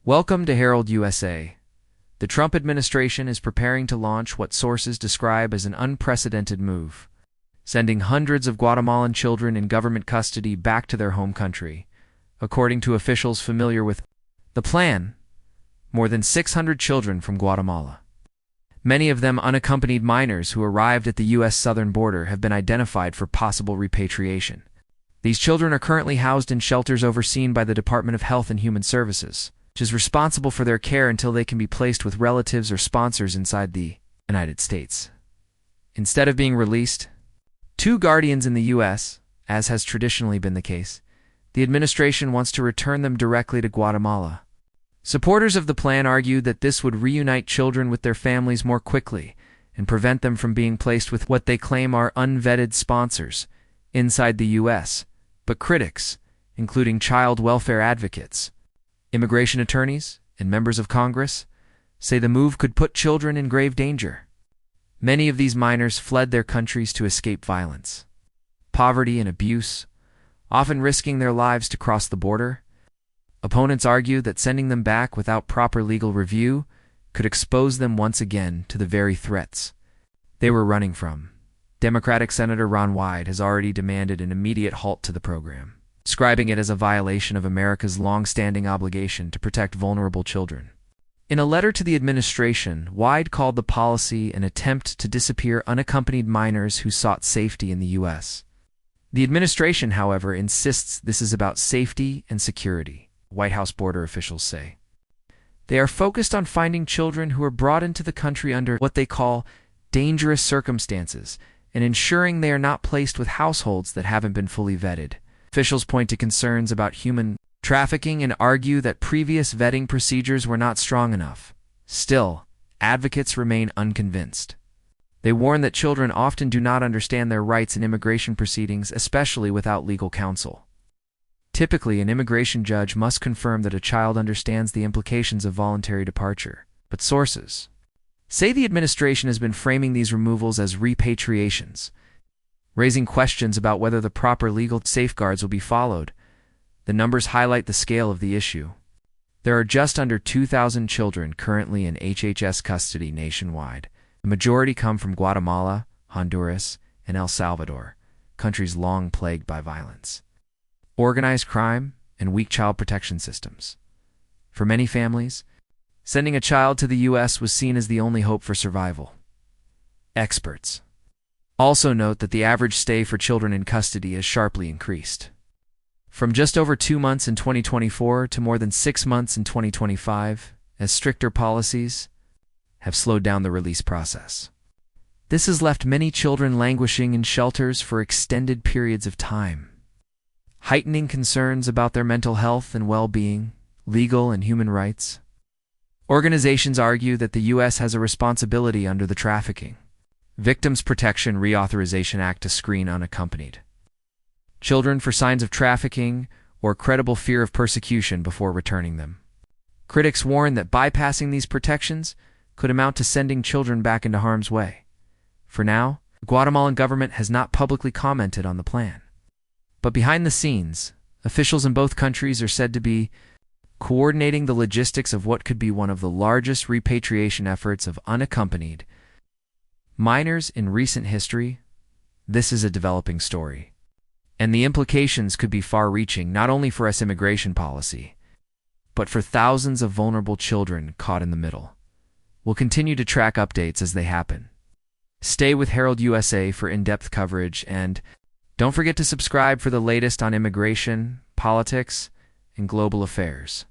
Welcome to Herald USA. The Trump administration is preparing to launch what sources describe as an unprecedented move, sending hundreds of Guatemalan children in government custody back to their home country. According to officials familiar with the plan, more than 600 children from Guatemala, many of them unaccompanied minors who arrived at the U.S. southern border, have been identified for possible repatriation. These children are currently housed in shelters overseen by the Department of Health and Human Services, which is responsible for their care until they can be placed with relatives or sponsors inside the United States. Instead of being released, two guardians in the U.S., as has traditionally been the case, the administration wants to return them directly to Guatemala. Supporters of the plan argue that this would reunite children with their families more quickly and prevent them from being placed with what they claim are unvetted sponsors inside the U.S., but critics, including child welfare advocates, immigration attorneys, and members of Congress, say the move could put children in grave danger. Many of these minors fled their countries to escape violence, poverty, and abuse, often risking their lives to cross the border. Opponents argue that sending them back without proper legal review could expose them once again to the very threats they were running from. Democratic Senator Ron Wyden has already demanded an immediate halt to the program, describing it as a violation of America's long-standing obligation to protect vulnerable children. In a letter to the administration, Wyden called the policy an attempt to disappear unaccompanied minors who sought safety in the U.S. The administration, however, insists this is about safety and security, White House border officials say. They are focused on finding children who are brought into the country under what they call dangerous circumstances and ensuring they are not placed with households that haven't been fully vetted. Officials point to concerns about human trafficking and argue that previous vetting procedures were not strong enough. Still, advocates remain unconvinced. They warn that children often do not understand their rights in immigration proceedings, especially without legal counsel. Typically, an immigration judge must confirm that a child understands the implications of voluntary departure, but sources say the administration has been framing these removals as repatriations, raising questions about whether the proper legal safeguards will be followed. The numbers highlight the scale of the issue. There are just under 2,000 children currently in HHS custody nationwide. The majority come from Guatemala, Honduras, and El Salvador, countries long plagued by violence, organized crime, and weak child protection systems. For many families, sending a child to the U.S. was seen as the only hope for survival. Experts also note that the average stay for children in custody has sharply increased, from just over 2 months in 2024 to more than 6 months in 2025, as stricter policies have slowed down the release process. This has left many children languishing in shelters for extended periods of time, heightening concerns about their mental health and well-being, legal and human rights. Organizations argue that the U.S. has a responsibility under the Trafficking Victims Protection Reauthorization Act to screen unaccompanied children for signs of trafficking or credible fear of persecution before returning them. Critics warn that bypassing these protections could amount to sending children back into harm's way. For now, the Guatemalan government has not publicly commented on the plan. But behind the scenes, officials in both countries are said to be coordinating the logistics of what could be one of the largest repatriation efforts of unaccompanied minors in recent history. This is a developing story, and the implications could be far-reaching, not only for U.S. immigration policy, but for thousands of vulnerable children caught in the middle. We'll continue to track updates as they happen. Stay with Herald USA for in-depth coverage, and don't forget to subscribe for the latest on immigration, politics, and global affairs.